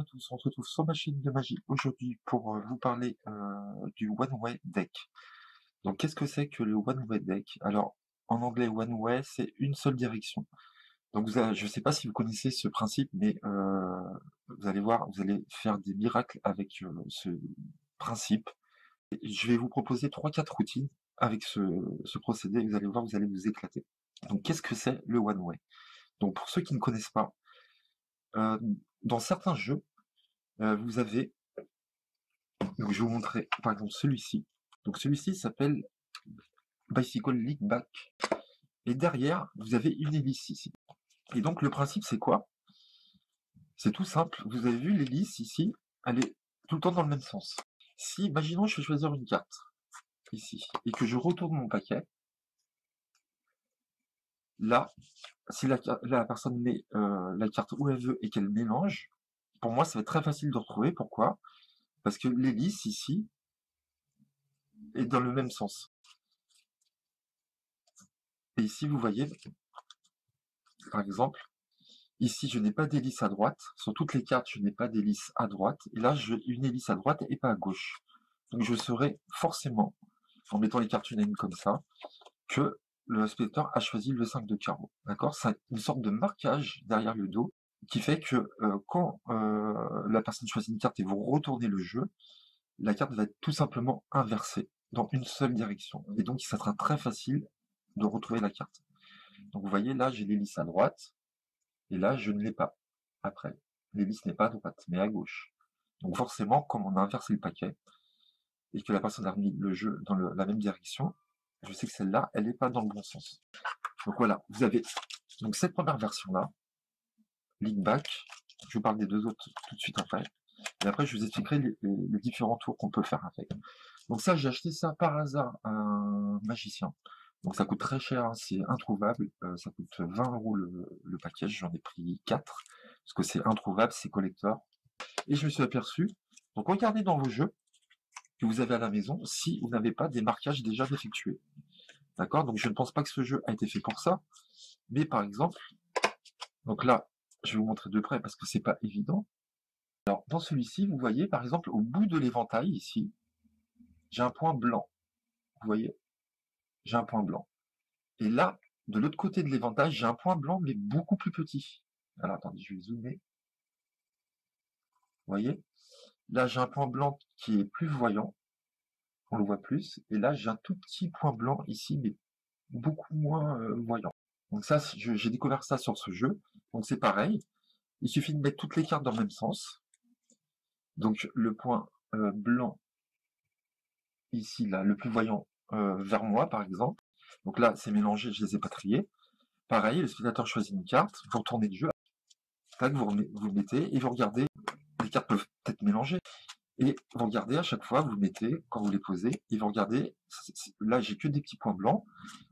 à tous, on se retrouve sur ma chaîne de magie aujourd'hui pour vous parler du One Way Deck. Donc qu'est-ce que c'est que le One Way Deck? Alors en anglais One Way c'est une seule direction. Donc je ne sais pas si vous connaissez ce principe, mais vous allez voir, vous allez faire des miracles avec ce principe. Et je vais vous proposer 3-4 routines avec ce procédé, vous allez voir, vous allez vous éclater. Donc qu'est-ce que c'est le One Way? Donc pour ceux qui ne connaissent pas, euh, dans certains jeux, vous avez, donc je vais vous montrer par exemple celui-ci. Donc celui-ci s'appelle Bicycle League Back. Et derrière, vous avez une hélice ici. Et donc le principe c'est quoi? C'est tout simple. Vous avez vu l'hélice ici, elle est tout le temps dans le même sens. Si, imaginons, je vais choisir une carte ici et que je retourne mon paquet, là, si la personne met la carte où elle veut et qu'elle mélange, pour moi ça va être très facile de retrouver. Pourquoi? Parce que l'hélice ici est dans le même sens. Et ici, vous voyez, par exemple, ici, je n'ai pas d'hélice à droite. Sur toutes les cartes, je n'ai pas d'hélice à droite. Et là, j'ai une hélice à droite et pas à gauche. Donc, je saurai forcément, en mettant les cartes une à une comme ça, que le spectateur a choisi le 5 de carreau. D'accord? C'est une sorte de marquage derrière le dos qui fait que quand la personne choisit une carte et vous retournez le jeu, la carte va être tout simplement inversée dans une seule direction. Et donc, ça sera très facile de retrouver la carte. Donc, vous voyez, là, j'ai l'hélice à droite. Et là, je ne l'ai pas. Après, l'hélice n'est pas à droite, mais à gauche. Donc forcément, comme on a inversé le paquet, et que la personne a remis le jeu dans la même direction, je sais que celle-là, elle n'est pas dans le bon sens. Donc voilà, vous avez donc cette première version-là, lead back, je vous parle des deux autres tout de suite après, et après je vous expliquerai les différents tours qu'on peut faire avec. Donc ça, j'ai acheté ça par hasard à un magicien. Donc ça coûte très cher, hein, c'est introuvable, ça coûte 20 € le package, j'en ai pris 4, parce que c'est introuvable, c'est collector. Et je me suis aperçu, donc regardez dans vos jeux que vous avez à la maison, si vous n'avez pas des marquages déjà effectués. D'accord? Donc je ne pense pas que ce jeu a été fait pour ça, mais par exemple, donc là, je vais vous montrer de près parce que c'est pas évident. Alors dans celui-ci, vous voyez par exemple au bout de l'éventail ici, j'ai un point blanc. Vous voyez? J'ai un point blanc. Et là, de l'autre côté de l'éventail, j'ai un point blanc, mais beaucoup plus petit. Alors, attendez, je vais zoomer. Vous voyez? Là, j'ai un point blanc qui est plus voyant. On le voit plus. Et là, j'ai un tout petit point blanc ici, mais beaucoup moins voyant. Donc ça, j'ai découvert ça sur ce jeu. Donc c'est pareil. Il suffit de mettre toutes les cartes dans le même sens. Donc le point blanc ici, là, le plus voyant vers moi, par exemple. Donc là, c'est mélangé, je les ai pas triés. Pareil, le spectateur choisit une carte, vous retournez le jeu, tac, vous le mettez et vous regardez. Les cartes peuvent être mélangées. Et vous regardez à chaque fois, vous mettez, quand vous les posez, et vous regardez, là j'ai que des petits points blancs,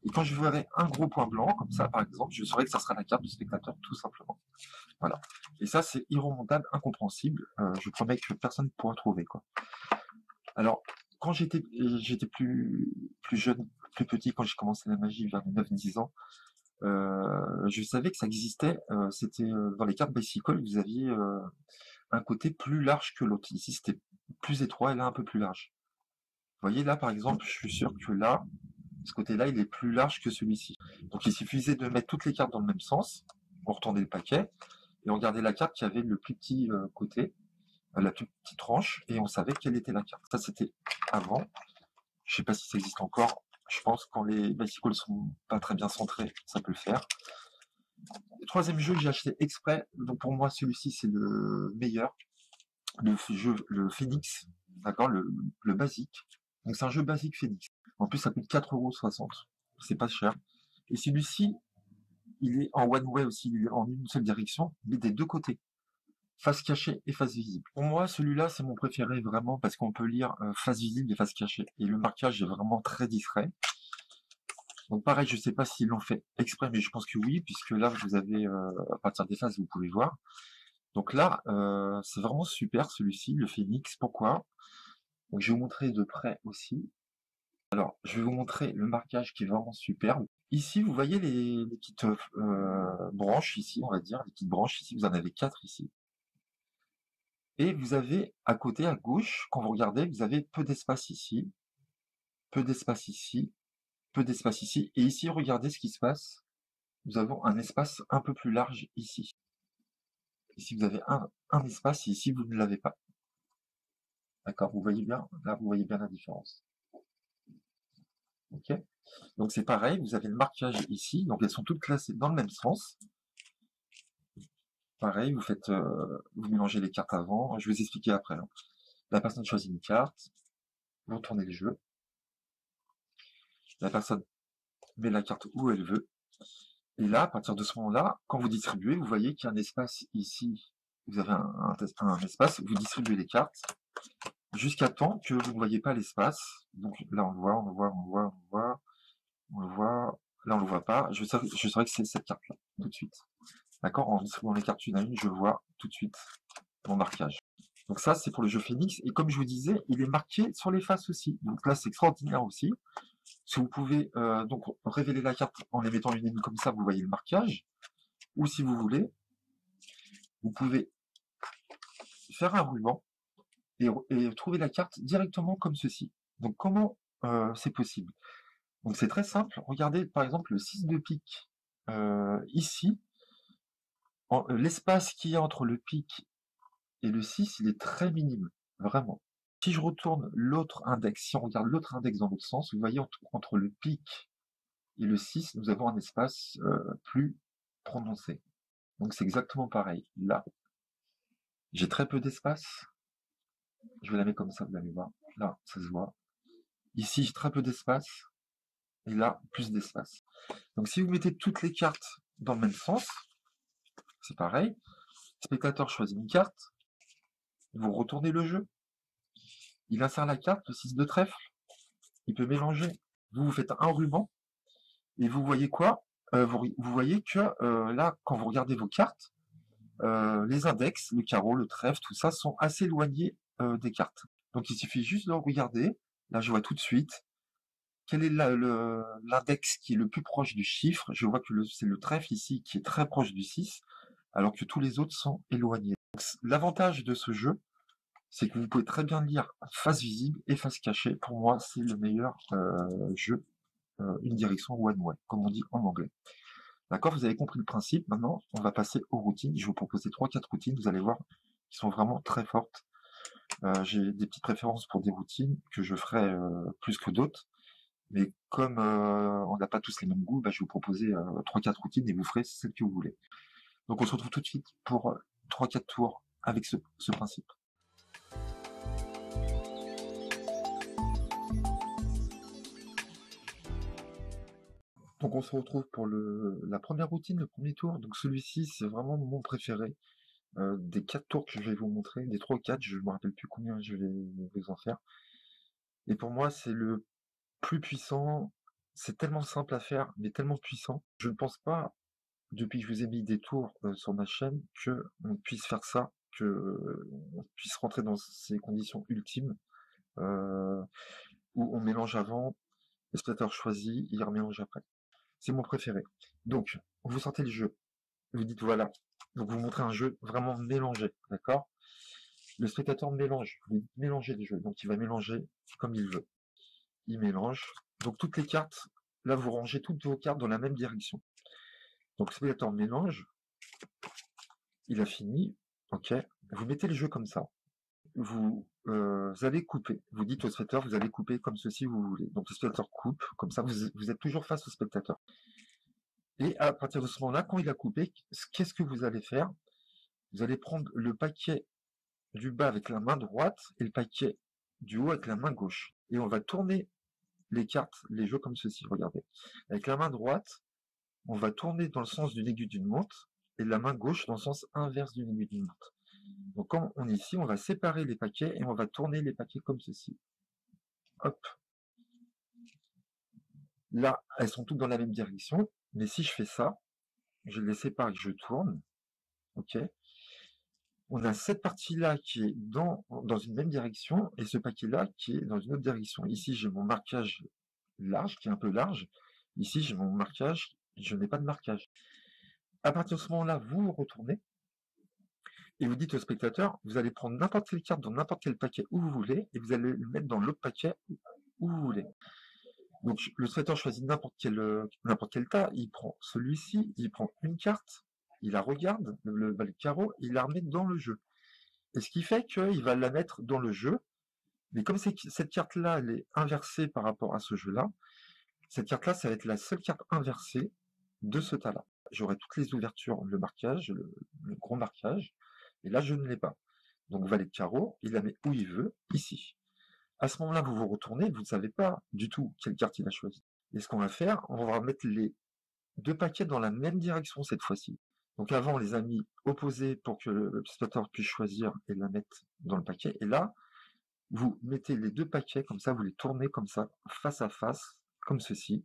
et quand je verrai un gros point blanc, comme ça par exemple, je saurai que ça sera la carte du spectateur tout simplement. Voilà. Et ça c'est irremontable, incompréhensible, je promets que personne ne pourra trouver, quoi. Alors, quand j'étais plus jeune, plus petit, quand j'ai commencé la magie vers les 9-10 ans, je savais que ça existait, c'était dans les cartes Bicycle, vous aviez un côté plus large que l'autre. Ici, c'était plus étroit et là, un peu plus large. Vous voyez, là, par exemple, je suis sûr que là, ce côté-là, il est plus large que celui-ci. Donc, il suffisait de mettre toutes les cartes dans le même sens. On retournait le paquet et on regardait la carte qui avait le plus petit côté, la plus petite tranche, et on savait quelle était la carte. Ça, c'était avant. Je sais pas si ça existe encore. Je pense que quand les bicycles sont pas très bien centrés, ça peut le faire. Le troisième jeu que j'ai acheté exprès, donc pour moi celui-ci c'est le meilleur, le jeu, le Phoenix, d'accord, le basique. Donc c'est un jeu basique Phoenix. En plus ça coûte 4,60 €, c'est pas cher. Et celui-ci, il est en one way aussi, il est en une seule direction, mais des deux côtés, face cachée et face visible. Pour moi celui-là c'est mon préféré vraiment parce qu'on peut lire face visible et face cachée. Et le marquage est vraiment très discret. Donc pareil, je sais pas s'ils l'ont fait exprès, mais je pense que oui, puisque là vous avez à partir des phases vous pouvez voir. Donc là, c'est vraiment super celui-ci, le Phoenix. Pourquoi? Donc je vais vous montrer de près aussi. Alors, je vais vous montrer le marquage qui est vraiment superbe. Ici, vous voyez les petites branches ici, on va dire, les petites branches ici, vous en avez 4 ici. Et vous avez à côté, à gauche, quand vous regardez, vous avez peu d'espace ici, peu d'espace ici, peu d'espace ici. Et ici, regardez ce qui se passe. Nous avons un espace un peu plus large ici. Ici, vous avez un espace et ici, vous ne l'avez pas. D'accord? Vous voyez bien? Là, vous voyez bien la différence. Ok? Donc, c'est pareil. Vous avez le marquage ici. Donc, elles sont toutes classées dans le même sens. Pareil, vous faites, vous mélangez les cartes avant. Je vais vous expliquer après, hein. La personne choisit une carte. Vous tournez le jeu. La personne met la carte où elle veut. Et là, à partir de ce moment-là, quand vous distribuez, vous voyez qu'il y a un espace ici. Vous avez un espace, vous distribuez les cartes jusqu'à temps que vous ne voyez pas l'espace. Donc là, on le voit, on le voit, on le voit, on le voit, on le voit. Là, on le voit pas. Je saurais que c'est cette carte-là, tout de suite. D'accord? En distribuant les cartes une à une, je vois tout de suite mon marquage. Donc ça, c'est pour le jeu Phoenix. Et comme je vous disais, il est marqué sur les faces aussi. Donc là, c'est extraordinaire aussi. Si vous pouvez donc révéler la carte en les mettant une à une comme ça, vous voyez le marquage. Ou si vous voulez, vous pouvez faire un ruban et trouver la carte directement comme ceci. Donc comment c'est possible? Donc c'est très simple. Regardez par exemple le 6 de pique ici. L'espace qu'il y a entre le pique et le 6, il est très minime, vraiment. Si je retourne l'autre index, si on regarde l'autre index dans l'autre sens, vous voyez entre le pique et le 6, nous avons un espace plus prononcé. Donc c'est exactement pareil. Là, j'ai très peu d'espace. Je vais la mettre comme ça, vous allez voir. Là, ça se voit. Ici, j'ai très peu d'espace. Et là, plus d'espace. Donc si vous mettez toutes les cartes dans le même sens, c'est pareil. Le spectateur choisit une carte. Vous retournez le jeu. Il insère la carte, le 6 de trèfle. Il peut mélanger. Vous faites un ruban. Et vous voyez quoi? Vous voyez que là, quand vous regardez vos cartes, les index, le carreau, le trèfle, tout ça sont assez éloignés des cartes. Donc il suffit juste de regarder. Là, je vois tout de suite quel est l'index qui est le plus proche du chiffre. Je vois que c'est le trèfle ici qui est très proche du 6, alors que tous les autres sont éloignés. L'avantage de ce jeu, c'est que vous pouvez très bien lire face visible et face cachée. Pour moi, c'est le meilleur jeu, une direction one-way, comme on dit en anglais. D'accord, vous avez compris le principe. Maintenant, on va passer aux routines. Je vais vous proposer 3-4 routines. Vous allez voir, qui sont vraiment très fortes. J'ai des petites préférences pour des routines que je ferai plus que d'autres. Mais comme on n'a pas tous les mêmes goûts, bah, je vais vous proposer 3-4 routines et vous ferez celle que vous voulez. Donc on se retrouve tout de suite pour 3-4 tours avec ce principe. Donc on se retrouve pour la première routine, le premier tour. Donc celui-ci, c'est vraiment mon préféré. Des 4 tours que je vais vous montrer, des 3 ou 4, je ne me rappelle plus combien je vais vous en faire. Et pour moi, c'est le plus puissant. C'est tellement simple à faire, mais tellement puissant. Je ne pense pas, depuis que je vous ai mis des tours sur ma chaîne, que on puisse faire ça, que on puisse rentrer dans ces conditions ultimes où on mélange avant, le spectateur choisit, il remélange après. C'est mon préféré. Donc, vous sortez le jeu, vous dites voilà. Donc vous montrez un jeu vraiment mélangé, d'accord? Le spectateur mélange, vous dites mélanger les jeux, donc il va mélanger comme il veut. Il mélange. Donc toutes les cartes, là vous rangez toutes vos cartes dans la même direction. Donc le spectateur mélange, il a fini, ok, vous mettez le jeu comme ça. Vous allez couper. Vous dites au spectateur, vous allez couper comme ceci, vous voulez. Donc le spectateur coupe, comme ça, vous êtes toujours face au spectateur. Et à partir de ce moment-là, quand il a coupé, qu'est-ce que vous allez faire? Vous allez prendre le paquet du bas avec la main droite et le paquet du haut avec la main gauche. Et on va tourner les cartes, les jeux comme ceci, regardez. Avec la main droite, on va tourner dans le sens d'une aiguille d'une montre et la main gauche dans le sens inverse d'une aiguille d'une montre. Donc quand on est ici, on va séparer les paquets et on va tourner les paquets comme ceci. Hop. Là, elles sont toutes dans la même direction, mais si je fais ça, je les sépare et que je tourne, ok, on a cette partie-là qui est dans une même direction et ce paquet-là qui est dans une autre direction. Ici, j'ai mon marquage large, qui est un peu large. Ici, j'ai mon marquage, je n'ai pas de marquage. À partir de ce moment-là, vous retournez et vous dites au spectateur, vous allez prendre n'importe quelle carte dans n'importe quel paquet où vous voulez, et vous allez le mettre dans l'autre paquet où vous voulez. Donc le spectateur choisit n'importe quel tas, il prend celui-ci, il prend une carte, il la regarde, le valet de carreau, il la remet dans le jeu. Et ce qui fait qu'il va la mettre dans le jeu, mais comme cette carte-là, elle est inversée par rapport à ce jeu-là, cette carte-là, ça va être la seule carte inversée de ce tas-là. J'aurai toutes les ouvertures, le marquage, le gros marquage, et là, je ne l'ai pas. Donc, valet de carreau, il la met où il veut, ici. À ce moment-là, vous vous retournez, vous ne savez pas du tout quelle carte il a choisi. Et ce qu'on va faire, on va mettre les deux paquets dans la même direction cette fois-ci. Donc avant, on les a mis opposés pour que le spectateur puisse choisir et la mettre dans le paquet. Et là, vous mettez les deux paquets comme ça, vous les tournez comme ça, face à face, comme ceci.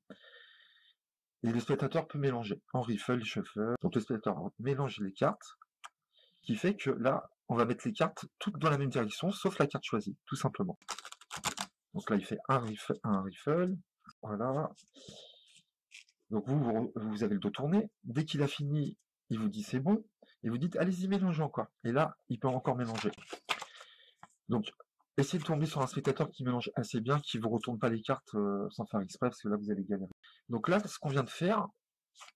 Et le spectateur peut mélanger en riffle, shuffle. Donc le spectateur mélange les cartes, qui fait que là, on va mettre les cartes toutes dans la même direction, sauf la carte choisie, tout simplement. Donc là, il fait un riffle, voilà. Donc vous avez le dos tourné. Dès qu'il a fini, il vous dit c'est bon, et vous dites allez-y, mélangez encore. Et là, il peut encore mélanger. Donc, essayez de tomber sur un spectateur qui mélange assez bien, qui vous retourne pas les cartes sans faire exprès, parce que là, vous allez galérer. Donc là, ce qu'on vient de faire,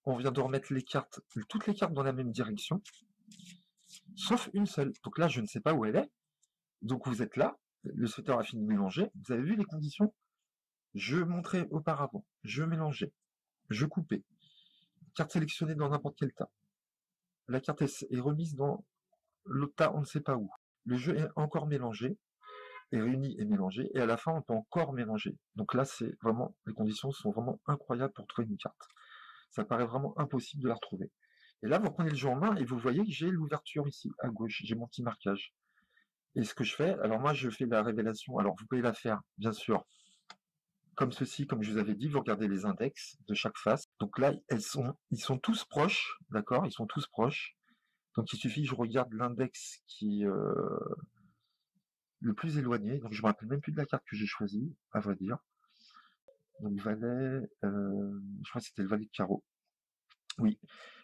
on vient de remettre les cartes, toutes les cartes dans la même direction, sauf une seule. Donc là, je ne sais pas où elle est. Donc vous êtes là, le spectateur a fini de mélanger. Vous avez vu les conditions? Je montrais auparavant, je mélangeais, je coupais. Carte sélectionnée dans n'importe quel tas. La carte est remise dans l'autre tas, on ne sait pas où. Le jeu est encore mélangé, est réuni et mélangé, et à la fin, on peut encore mélanger. Donc là, c'est vraiment, les conditions sont vraiment incroyables pour trouver une carte. Ça paraît vraiment impossible de la retrouver. Et là, vous prenez le jeu en main et vous voyez que j'ai l'ouverture ici, à gauche. J'ai mon petit marquage. Et ce que je fais, alors moi, je fais la révélation. Alors, vous pouvez la faire, bien sûr, comme ceci, comme je vous avais dit, vous regardez les index de chaque face. Donc là, ils sont tous proches, d'accord? Ils sont tous proches. Donc il suffit que je regarde l'index qui est le plus éloigné. Donc je me rappelle même plus de la carte que j'ai choisie, à vrai dire. Donc valet, je crois que c'était le valet de carreau. Oui,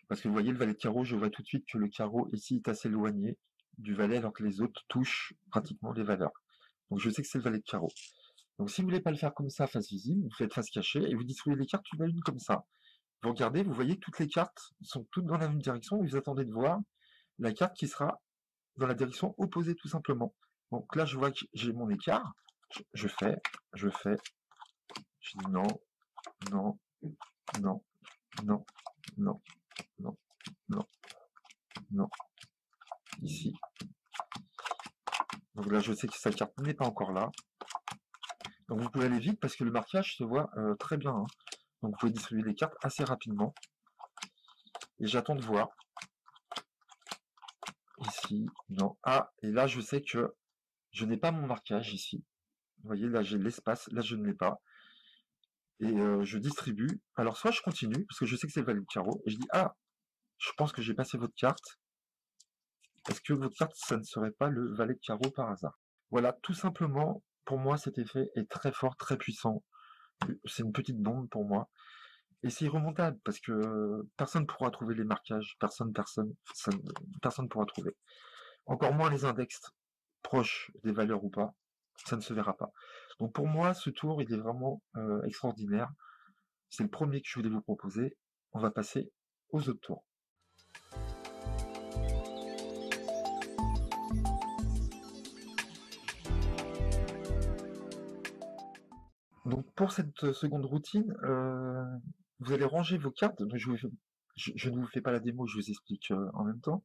parce que vous voyez le valet de carreau, je vois tout de suite que le carreau ici est assez éloigné du valet, alors que les autres touchent pratiquement les valeurs. Donc je sais que c'est le valet de carreau. Donc si vous voulez pas le faire comme ça, face visible, vous faites face cachée et vous distribuez les cartes une à une comme ça. Vous regardez, vous voyez que toutes les cartes sont toutes dans la même direction et vous attendez de voir la carte qui sera dans la direction opposée tout simplement. Donc là, je vois que j'ai mon écart. Je fais, je dis non, non, non, non, non, non, non, non, ici. Donc là, je sais que cette carte n'est pas encore là. Donc vous pouvez aller vite parce que le marquage se voit très bien. Hein. Donc vous pouvez distribuer les cartes assez rapidement. Et j'attends de voir. Ici, non. Ah, et là, je sais que je n'ai pas mon marquage ici. Vous voyez, là, j'ai l'espace. Là, je ne l'ai pas. Et je distribue. Alors, soit je continue, parce que je sais que c'est le valet de carreau, et je dis, ah, je pense que j'ai passé votre carte. Est-ce que votre carte, ça ne serait pas le valet de carreau par hasard? Voilà, tout simplement, pour moi, cet effet est très fort, très puissant. C'est une petite bombe pour moi. Et c'est irremontable, parce que personne ne pourra trouver les marquages. Personne ne pourra trouver. Encore moins les index proches des valeurs ou pas. Ça ne se verra pas. Donc pour moi, ce tour, il est vraiment extraordinaire. C'est le premier que je voulais vous proposer. On va passer aux autres tours. Donc pour cette seconde routine, vous allez ranger vos cartes. Donc je ne vous fais pas la démo, je vous explique en même temps.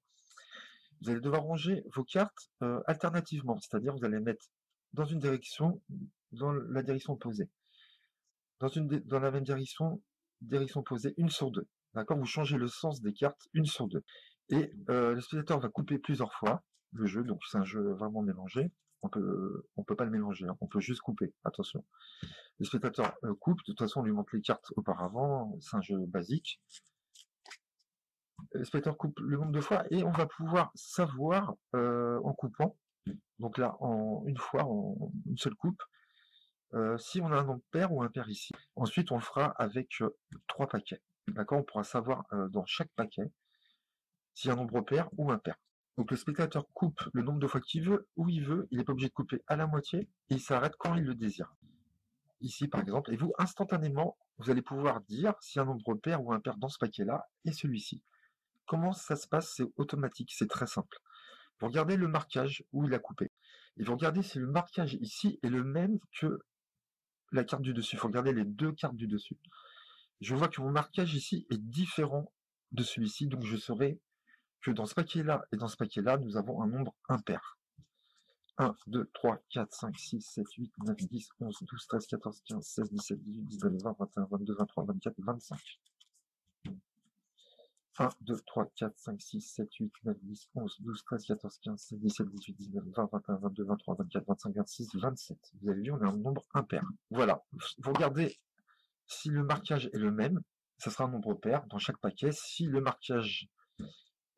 Vous allez devoir ranger vos cartes alternativement, c'est-à-dire vous allez mettre dans une direction, dans la direction opposée. Dans la même direction opposée, une sur deux. D'accord? Vous changez le sens des cartes, une sur deux. Et le spectateur va couper plusieurs fois le jeu, donc c'est un jeu vraiment mélangé. On peut pas le mélanger, hein. On peut juste couper, attention. Le spectateur coupe, de toute façon on lui montre les cartes auparavant, c'est un jeu basique. Le spectateur coupe le nombre de fois et on va pouvoir savoir en coupant, donc là en une fois, en une seule coupe, si on a un nombre pair ou impair ici. Ensuite on le fera avec 3 paquets. D'accord? On pourra savoir dans chaque paquet s'il y a un nombre pair ou impair. Donc le spectateur coupe le nombre de fois qu'il veut, où il veut, il n'est pas obligé de couper à la moitié, et il s'arrête quand il le désire. Ici par exemple, et vous, instantanément, vous allez pouvoir dire si un nombre pair ou impair dans ce paquet-là est celui-ci. Comment ça se passe? C'est automatique, c'est très simple. Vous regardez le marquage où il a coupé. Et vous regardez si le marquage ici est le même que la carte du dessus. Il faut regarder les deux cartes du dessus. Je vois que mon marquage ici est différent de celui-ci, donc je saurai que dans ce paquet-là et dans ce paquet-là, nous avons un nombre impair. 1, 2, 3, 4, 5, 6, 7, 8, 9, 10, 11, 12, 13, 14, 15, 16, 17, 18, 19, 20, 21, 22, 23, 24, 25. 1, 2, 3, 4, 5, 6, 7, 8, 9, 10, 11, 12, 13, 14, 15, 16, 17, 18, 19, 20, 21, 22, 23, 24, 25, 26, 27. Vous avez vu, on a un nombre impair. Voilà. Vous regardez si le marquage est le même, ça sera un nombre pair dans chaque paquet. Si le marquage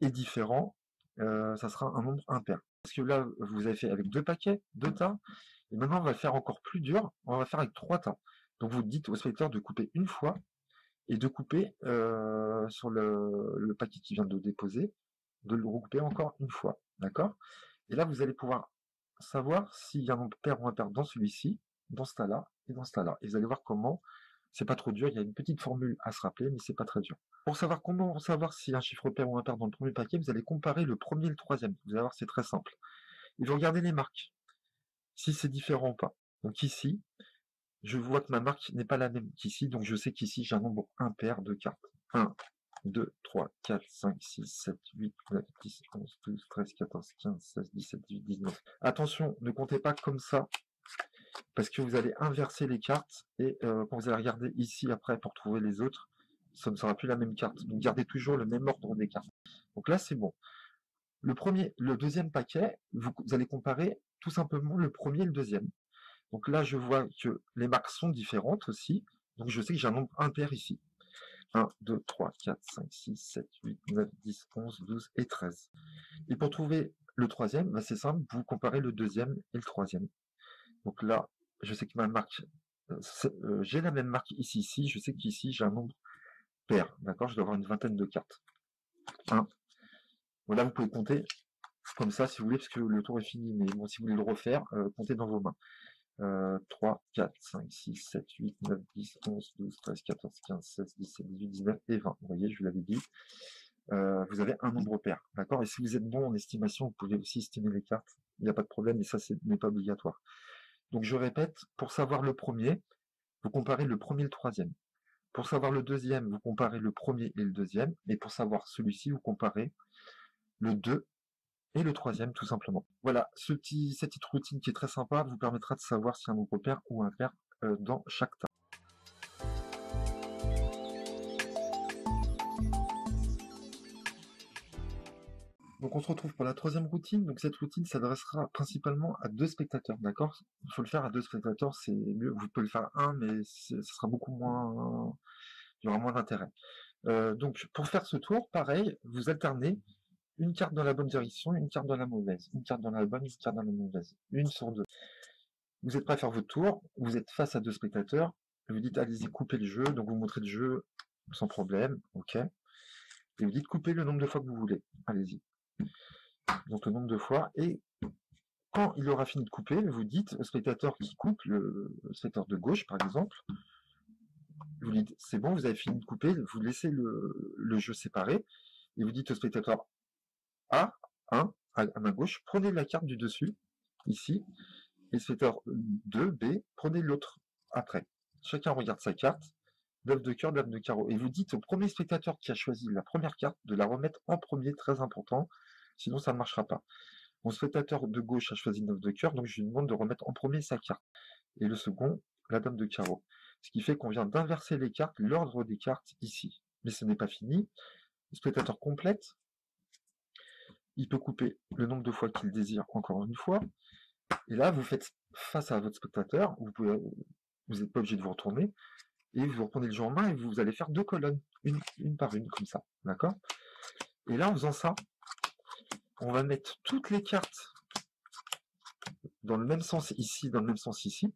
est différent, ça sera un nombre impair. Parce que là, vous avez fait avec 2 paquets, 2 tas, et maintenant on va le faire encore plus dur, on va faire avec 3 tas. Donc vous dites au spectateur de couper une fois, et de couper sur le paquet qui vient de déposer, de le recouper encore une fois, d'accord? Et là, vous allez pouvoir savoir s'il y a un nombre pair ou impair dans celui-ci, dans ce tas-là, et dans ce tas-là. Et vous allez voir comment, c'est pas trop dur, il y a une petite formule à se rappeler, mais c'est pas très dur. Pour savoir comment savoir s'il y a un chiffre pair ou impair dans le premier paquet, vous allez comparer le premier et le troisième. Vous allez voir, c'est très simple. Et vous regardez les marques, si c'est différent ou pas. Donc ici, je vois que ma marque n'est pas la même qu'ici, donc je sais qu'ici j'ai un nombre impair de cartes. 1, 2, 3, 4, 5, 6, 7, 8, 9, 10, 11, 12, 13, 14, 15, 16, 17, 18, 19. Attention, ne comptez pas comme ça, parce que vous allez inverser les cartes, et quand vous allez regarder ici après pour trouver les autres, ça ne sera plus la même carte. Donc gardez toujours le même ordre des cartes. Donc là c'est bon. Le deuxième paquet, vous allez comparer tout simplement le premier et le deuxième. Donc là, je vois que les marques sont différentes aussi. Donc je sais que j'ai un nombre impair ici. 1, 2, 3, 4, 5, 6, 7, 8, 9, 10, 11, 12 et 13. Et pour trouver le troisième, bah c'est simple, vous comparez le deuxième et le troisième. Donc là, je sais que ma marque, j'ai la même marque ici, je sais qu'ici j'ai un nombre pair, d'accord? Je dois avoir une vingtaine de cartes. 1. Voilà, vous pouvez compter comme ça si vous voulez, parce que le tour est fini, mais bon, si vous voulez le refaire, comptez dans vos mains. 3, 4, 5, 6, 7, 8, 9, 10, 11, 12, 13, 14, 15, 16, 17, 18, 19 et 20. Vous voyez, je vous l'avais dit. Vous avez un nombre pair, d'accord? Et si vous êtes bon en estimation, vous pouvez aussi estimer les cartes. Il n'y a pas de problème, et ça, ce n'est pas obligatoire. Donc, je répète, pour savoir le premier, vous comparez le premier et le troisième. Pour savoir le deuxième, vous comparez le premier et le deuxième. Et pour savoir celui-ci, vous comparez le 2 et le troisième, tout simplement. Voilà, cette petite routine qui est très sympa vous permettra de savoir si un nombre pair ou impair dans chaque tas. Donc on se retrouve pour la troisième routine. Donc cette routine s'adressera principalement à 2 spectateurs, d'accord? Il faut le faire à 2 spectateurs, c'est mieux. Vous pouvez le faire à 1, mais ce sera beaucoup moins... Il y aura moins d'intérêt. Donc pour faire ce tour, pareil, vous alternez une carte dans la bonne direction, une carte dans la mauvaise, une carte dans la bonne, une carte dans la mauvaise, une sur 2. Vous êtes prêt à faire votre tour, vous êtes face à 2 spectateurs, vous dites allez-y, coupez le jeu, donc vous montrez le jeu sans problème, ok. Et vous dites coupez le nombre de fois que vous voulez, allez-y. Donc le nombre de fois, et quand il aura fini de couper, vous dites au spectateur qui coupe, le spectateur de gauche par exemple, vous dites c'est bon, vous avez fini de couper, vous laissez le jeu séparé, et vous dites au spectateur A, 1, à ma gauche, prenez la carte du dessus, ici, et le spectateur 2, B, prenez l'autre après. Chacun regarde sa carte, dame de cœur, dame de carreau. Et vous dites au premier spectateur qui a choisi la première carte de la remettre en premier, très important, sinon ça ne marchera pas. Mon spectateur de gauche a choisi 9 de cœur, donc je lui demande de remettre en premier sa carte. Et le second, la dame de carreau. Ce qui fait qu'on vient d'inverser les cartes, l'ordre des cartes ici. Mais ce n'est pas fini. Le spectateur complète. Il peut couper le nombre de fois qu'il désire encore une fois. Et là, vous faites face à votre spectateur. Vous n'êtes pas obligé de vous retourner. Et vous reprenez le jeu en main et vous allez faire 2 colonnes, une par une, comme ça. D'accord? Et là, en faisant ça, on va mettre toutes les cartes dans le même sens ici, dans le même sens ici.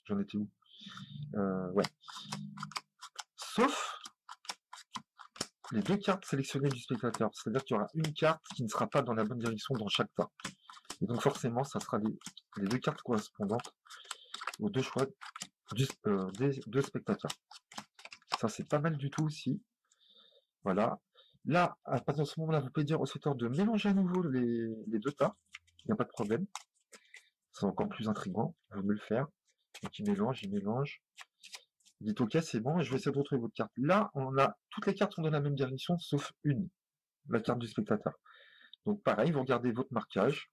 J'en étais où? Ouais. Sauf les deux cartes sélectionnées du spectateur. C'est-à-dire qu'il y aura une carte qui ne sera pas dans la bonne direction dans chaque tas. Et donc forcément, ça sera les deux cartes correspondantes aux deux choix des deux spectateurs. Ça, c'est pas mal du tout aussi. Voilà. Là, à partir de ce moment-là, vous pouvez dire au spectateur de mélanger à nouveau les deux tas. Il n'y a pas de problème. C'est encore plus intriguant. Vous me le faire. Donc, il mélange. Vous dites OK, c'est bon, et je vais essayer de retrouver votre carte. Là, toutes les cartes sont dans la même direction, sauf une, la carte du spectateur. Donc pareil, vous regardez votre marquage.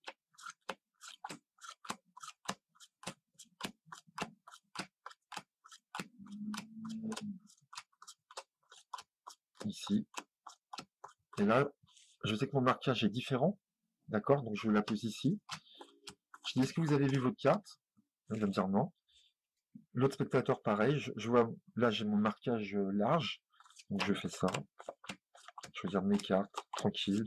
Ici. Et là, je sais que mon marquage est différent. D'accord? Donc je la pose ici. Je dis, est-ce que vous avez vu votre carte? Il va me dire non. L'autre spectateur, pareil. Je vois, là, j'ai mon marquage large. Donc je fais ça. Je regarde mes cartes, tranquille.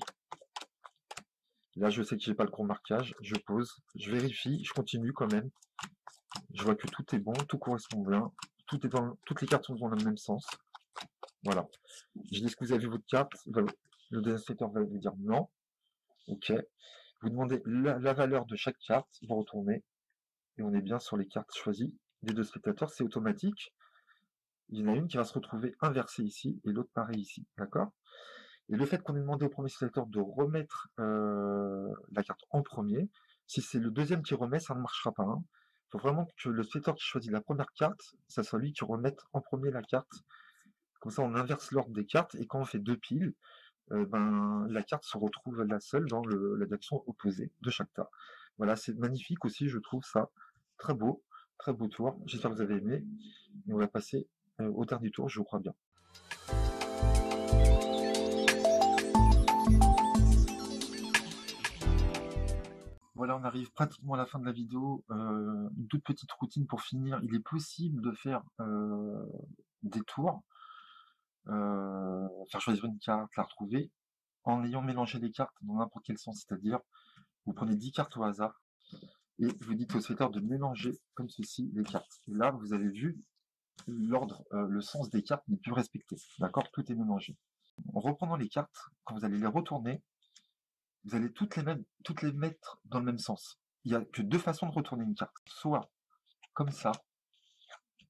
Là, je sais que j'ai pas le gros marquage. Je pose, je vérifie, je continue quand même. Je vois que tout est bon, tout correspond bien. Toutes les cartes sont dans le même sens. Voilà. Je dis, est-ce que vous avez vu votre carte? Le démonstrateur va vous dire non. OK. Vous demandez la valeur de chaque carte, vous retournez, et on est bien sur les cartes choisies des deux spectateurs, c'est automatique. Il y en a une qui va se retrouver inversée ici, et l'autre pareil ici, d'accord? Et le fait qu'on ait demandé au premier spectateur de remettre la carte en premier, si c'est le deuxième qui remet, ça ne marchera pas. Il faut vraiment que le spectateur qui choisit la première carte, ça soit lui qui remette en premier la carte. Comme ça, on inverse l'ordre des cartes, et quand on fait deux piles, la carte se retrouve la seule dans la direction opposée de chaque tas. Voilà, c'est magnifique aussi, je trouve ça très beau tour. J'espère que vous avez aimé. Et on va passer au dernier tour, je crois bien. Voilà, on arrive pratiquement à la fin de la vidéo. Une toute petite routine pour finir. Il est possible de faire des tours, faire choisir une carte, la retrouver, en ayant mélangé les cartes dans n'importe quel sens. C'est-à-dire, vous prenez 10 cartes au hasard, et vous dites au spectateur de mélanger comme ceci les cartes. Et là, vous avez vu, l'ordre, le sens des cartes n'est plus respecté. D'accord? Tout est mélangé. En reprenant les cartes, quand vous allez les retourner, vous allez toutes les mettre dans le même sens. Il n'y a que deux façons de retourner une carte. Soit comme ça,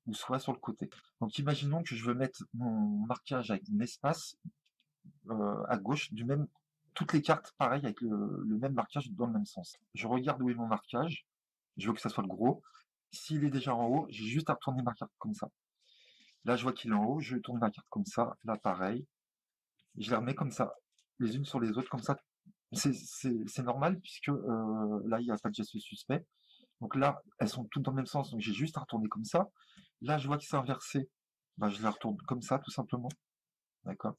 ou soit sur le côté. Donc imaginons que je veux mettre mon marquage avec mon espace à gauche, toutes les cartes pareil avec le même marquage dans le même sens. Je regarde où est mon marquage, je veux que ça soit le gros. S'il est déjà en haut, j'ai juste à retourner ma carte comme ça. Là, je vois qu'il est en haut, je tourne ma carte comme ça, là pareil. Je les remets comme ça, les unes sur les autres, comme ça. C'est normal puisque là, il n'y a pas de geste suspect. Donc là, elles sont toutes dans le même sens, donc j'ai juste à retourner comme ça. Là, je vois que c'est inversé, je la retourne comme ça, tout simplement. D'accord?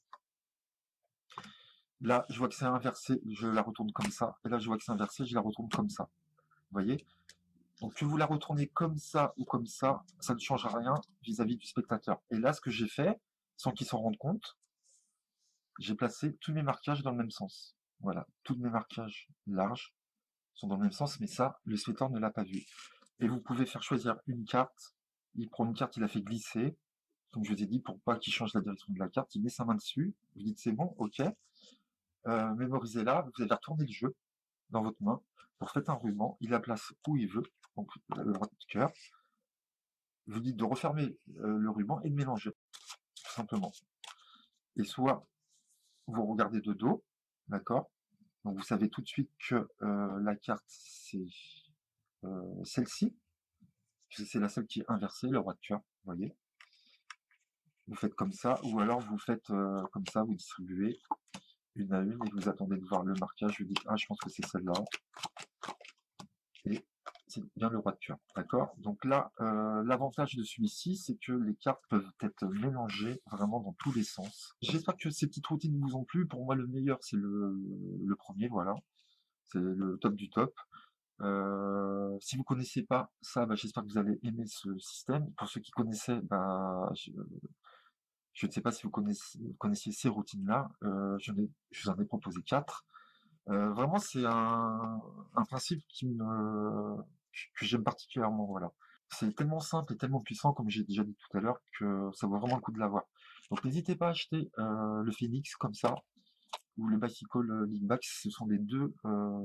Là, je vois que c'est inversé, je la retourne comme ça. Et là, je vois que c'est inversé, je la retourne comme ça. Vous voyez? Donc, que vous la retournez comme ça ou comme ça ne change rien vis-à-vis du spectateur. Et là, ce que j'ai fait, sans qu'il s'en rende compte, j'ai placé tous mes marquages dans le même sens. Voilà, tous mes marquages larges sont dans le même sens, mais ça, le spectateur ne l'a pas vu. Et vous pouvez faire choisir une carte. Il prend une carte, il la fait glisser. Comme je vous ai dit, pour pas qu'il change la direction de la carte, il met sa main dessus. Vous dites c'est bon, ok. Mémorisez-la. Vous allez retourner le jeu dans votre main. Vous faites un ruban. Il la place où il veut. Donc le droit de cœur. Vous dites de refermer le ruban et de mélanger. Tout simplement. Et soit vous regardez de dos. D'accord? Donc vous savez tout de suite que la carte c'est celle-ci. C'est la seule qui est inversée, le roi de cœur. Vous voyez? Vous faites comme ça, ou alors vous faites comme ça, vous distribuez une à une et vous attendez de voir le marquage, vous dites ah je pense que c'est celle-là, et c'est bien le roi de cœur, d'accord? Donc là, l'avantage de celui-ci, c'est que les cartes peuvent être mélangées vraiment dans tous les sens. J'espère que ces petites routines vous ont plu. Pour moi, le meilleur, c'est le premier, voilà. C'est le top du top. Si vous connaissez pas ça, j'espère que vous allez aimer ce système. Pour ceux qui connaissaient, je ne sais pas si vous connaissiez ces routines-là. Je vous en ai proposé 4. Vraiment, c'est un principe que j'aime particulièrement. Voilà. C'est tellement simple et tellement puissant, comme j'ai déjà dit tout à l'heure, que ça vaut vraiment le coup de l'avoir. Donc n'hésitez pas à acheter le Phoenix comme ça, ou le Bicycle League Back, ce sont les deux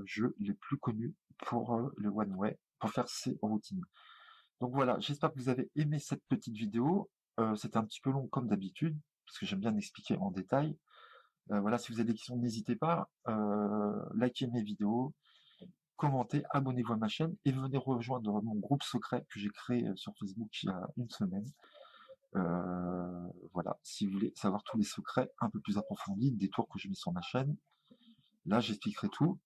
jeux les plus connus pour le One Way, pour faire ces routines. Donc voilà, j'espère que vous avez aimé cette petite vidéo. C'était un petit peu long comme d'habitude, parce que j'aime bien expliquer en détail. Voilà, si vous avez des questions, n'hésitez pas. Likez mes vidéos, commentez, abonnez-vous à ma chaîne et venez rejoindre mon groupe secret que j'ai créé sur Facebook il y a une semaine. Voilà, si vous voulez savoir tous les secrets un peu plus approfondis, des tours que je mets sur ma chaîne, là j'expliquerai tout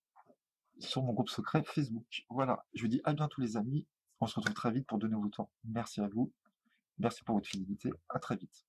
sur mon groupe secret Facebook. Voilà, je vous dis à bientôt les amis, on se retrouve très vite pour de nouveaux tours. Merci à vous, merci pour votre fidélité, à très vite.